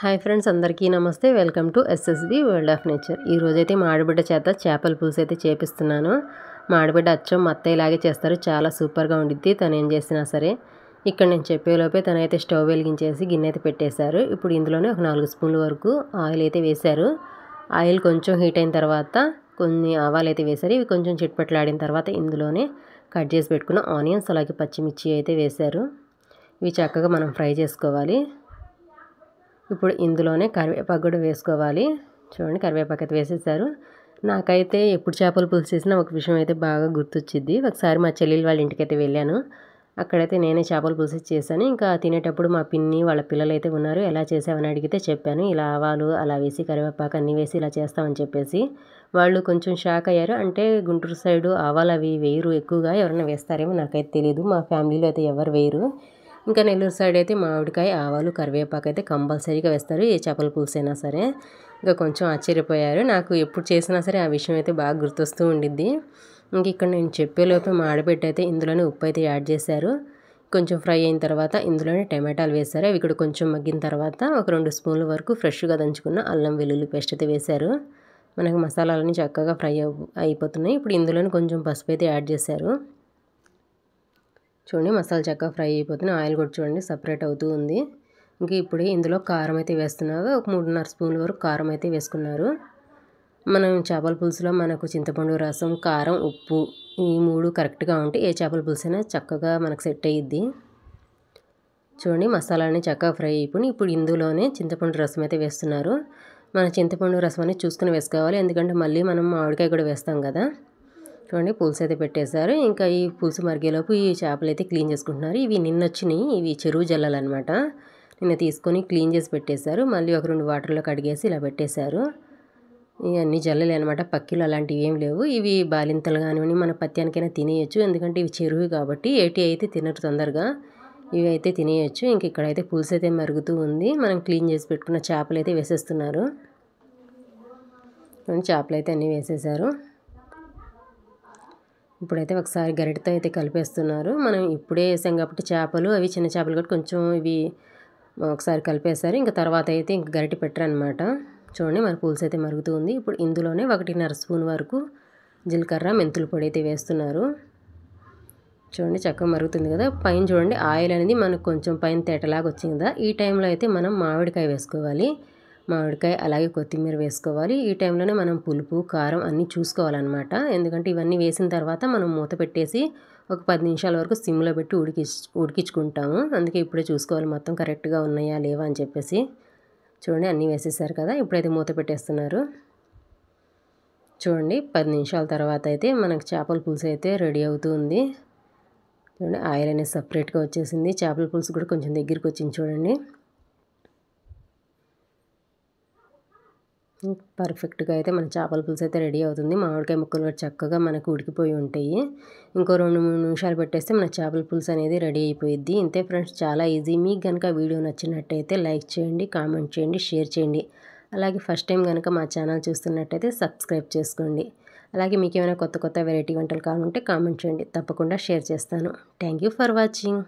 Hi friends, అందరికీ నమస్తే. Welcome to SSB world of nature. ఈ రోజైతే మా ఆడబిడ్డ చేత చేపల పులుసు అయితే చేపిస్తున్నాను. మా ఆడబిడ్డ అచ్చం మా అత్తయ్యలాగే చేస్తారు, చాలా సూపర్గా ఉండిద్ది తను ఏం చేసినా సరే. ఇక్కడ నేను చెప్పేలోపే తనైతే స్టవ్ వెలిగించేసి గిన్నె అయితే పెట్టేశారు. ఇప్పుడు ఇందులోనే ఒక 4 స్పూన్ల వరకు ఆయిల్ అయితే వేశారు. ఆయిల్ కొంచెం హీట్ అయిన తర్వాత కొన్ని ఆవాలు అయితే వేశారు. ఇవి కొంచెం చిట్పట్లాడిన తర్వాత ఇందులోనే కట్ చేసి పెట్టుకున్న ఆనియన్స్ అలాగే పచ్చిమిర్చి అయితే వేశారు. ఇవి చక్కగా మనం ఫ్రై చేసుకోవాలి. ఇప్పుడు ఇందులోనే కరివేపాకు కూడా వేసుకోవాలి. చూడండి, కరివేపాకు అయితే వేసేసారు. నాకైతే ఎప్పుడు చేపల పులుసు చేసినా ఒక విషయం అయితే బాగా గుర్తొచ్చింది. ఒకసారి మా చెల్లెలు వాళ్ళ ఇంటికైతే వెళ్ళాను. అక్కడైతే నేనే చేపల పులుసు చేశాను. ఇంకా తినేటప్పుడు మా పిన్ని వాళ్ళ పిల్లలు అయితే ఉన్నారు. ఎలా చేసామని అడిగితే చెప్పాను. ఇలా ఆవాలు అలా వేసి కరివేపాకు అన్నీ వేసి ఇలా చేస్తామని చెప్పేసి వాళ్ళు కొంచెం షాక్ అయ్యారు. అంటే గుంటూరు సైడు ఆవాలు అవి వేయరు ఎక్కువగా, ఎవరైనా వేస్తారేమో నాకైతే తెలియదు. మా ఫ్యామిలీలో అయితే ఎవరు వేయరు. ఇంకా నెల్లూరు సైడ్ అయితే మామిడికాయ, ఆవాలు, కరివేపాకు అయితే కంపల్సరీగా వేస్తారు, ఏ చేపల పులుసు అయినా సరే. ఇంకా కొంచెం ఆశ్చర్యపోయారు. నాకు ఎప్పుడు చేసినా సరే ఆ విషయం అయితే బాగా గుర్తొస్తూ ఉండిద్ది. ఇంక ఇక్కడ నేను చెప్పేలోపు మా ఆడబిడ్డ అయితే ఇందులోనే ఉప్పు అయితే యాడ్ చేశారు. కొంచెం ఫ్రై అయిన తర్వాత ఇందులోనే టమాటాలు వేశారు. అవి ఇక్కడ కొంచెం మగ్గిన తర్వాత ఒక 2 స్పూన్ల వరకు ఫ్రెష్గా దంచుకున్న అల్లం వెల్లుల్లి పేస్ట్ అయితే వేశారు. మనకి మసాలాలన్నీ చక్కగా ఫ్రై అయిపోతున్నాయి. ఇప్పుడు ఇందులోనే కొంచెం పసుపు అయితే యాడ్ చేశారు. చూడండి, మసాలా చక్కగా ఫ్రై అయిపోతున్నాయి. ఆయిల్ కూడా చూడండి సపరేట్ అవుతూ ఉంది. ఇంకా ఇప్పుడు ఇందులో కారం అయితే వేస్తున్నారు. ఒక 3.5 స్పూన్ల వరకు కారం అయితే వేసుకున్నారు. మనం చేపల పులుసులో మనకు చింతపండు రసం, కారం, ఉప్పు ఈ 3 కరెక్ట్గా ఉంటే ఏ చేపల పులుసు అయినా చక్కగా మనకు సెట్ అయ్యిద్ది. చూడండి, మసాలాని చక్కగా ఫ్రై అయిపోయి ఇప్పుడు ఇందులోనే చింతపండు రసం అయితే వేస్తున్నారు. మన చింతపండు రసం అనేది చూసుకుని వేసుకోవాలి, ఎందుకంటే మళ్ళీ మనం మామిడికాయ కూడా వేస్తాం కదా. చూడండి, పులుసు అయితే పెట్టేశారు. ఇంకా ఈ పులుసు మరిగేలోపు ఈ చేపలు అయితే క్లీన్ చేసుకుంటున్నారు. ఇవి నిన్న వచ్చినాయి, ఇవి చెరువు జల్లలు అనమాట. నిన్న తీసుకొని క్లీన్ చేసి పెట్టేశారు. మళ్ళీ ఒక 2 వాటర్లో కడిగేసి ఇలా పెట్టేశారు. ఇవన్నీ జల్లలే అనమాట, పక్కిలు అలాంటివి ఏం లేవు. ఇవి బాలింతలు కానివ్వండి మన పత్యానికైనా తినేయచ్చు, ఎందుకంటే ఇవి చెరువు కాబట్టి ఏటి అయితే తినరు తొందరగా, ఇవి అయితే తినేయచ్చు. ఇంక ఇక్కడైతే పులుసు అయితే మరుగుతూ ఉంది. మనం క్లీన్ చేసి పెట్టుకున్న చేపలు అయితే వేసేస్తున్నారు. చేపలు అయితే అన్నీ వేసేసారు. ఇప్పుడైతే ఒకసారి గరిటతో అయితే కలిపేస్తున్నారు. మనం ఇప్పుడే వేసాం కాబట్టి చేపలు అవి చిన్న చేపలు కాబట్టి కొంచెం ఇవి ఒకసారి కలిపేశారు. ఇంకా తర్వాత అయితే ఇంక గరిటె పెట్టరనమాట. చూడండి, మన పులుసు అయితే మరుగుతూ ఉంది. ఇప్పుడు ఇందులోనే 1.5 స్పూన్ వరకు జీలకర్ర, మెంతుల పొడి అయితే వేస్తున్నారు. చూడండి, చక్కగా మరుగుతుంది కదా. పైన చూడండి ఆయిల్ అనేది మనకు కొంచెం పైన తేటలాగా వచ్చింది కదా. ఈ టైంలో అయితే మనం మామిడికాయ వేసుకోవాలి. మామిడికాయ అలాగే కొత్తిమీర వేసుకోవాలి. ఈ టైంలోనే మనం పులుపు, కారం అన్నీ చూసుకోవాలన్నమాట. ఎందుకంటే ఇవన్నీ వేసిన తర్వాత మనం మూత పెట్టేసి ఒక 10 నిమిషాల వరకు సిమ్లో పెట్టి ఉడికించుకుంటాము. అందుకే ఇప్పుడే చూసుకోవాలి మొత్తం కరెక్ట్గా ఉన్నాయా లేవా అని చెప్పేసి. చూడండి, అన్నీ వేసేసారు కదా. ఇప్పుడైతే మూత పెట్టేస్తున్నారు. చూడండి, 10 నిమిషాల తర్వాత అయితే మనకు చేపల పులుసు అయితే రెడీ అవుతుంది. చూడండి, ఆయిల్ అనేది సపరేట్గా వచ్చేసింది. చేపల పులుసు కూడా కొంచెం దగ్గరికి వచ్చింది చూడండి. పర్ఫెక్ట్గా అయితే మన చేపల పులుసు అయితే రెడీ అవుతుంది. మామిడికాయ ముక్కలు కూడా చక్కగా మనకు ఉడికిపోయి ఉంటాయి. ఇంకో 2-3 నిమిషాలు పెట్టేస్తే మన చేపల పులుసు అనేది రెడీ అయిపోయిద్ది. ఇంతే ఫ్రెండ్స్, చాలా ఈజీ. మీకు కనుక వీడియో నచ్చినట్టయితే లైక్ చేయండి, కామెంట్ చేయండి, షేర్ చేయండి. అలాగే ఫస్ట్ టైం కనుక మా ఛానల్ చూస్తున్నట్టయితే సబ్స్క్రైబ్ చేసుకోండి. అలాగే మీకు ఏమైనా కొత్త వెరైటీ వంటలు కావాలంటే కామెంట్ చేయండి, తప్పకుండా షేర్ చేస్తాను. Thank you for watching.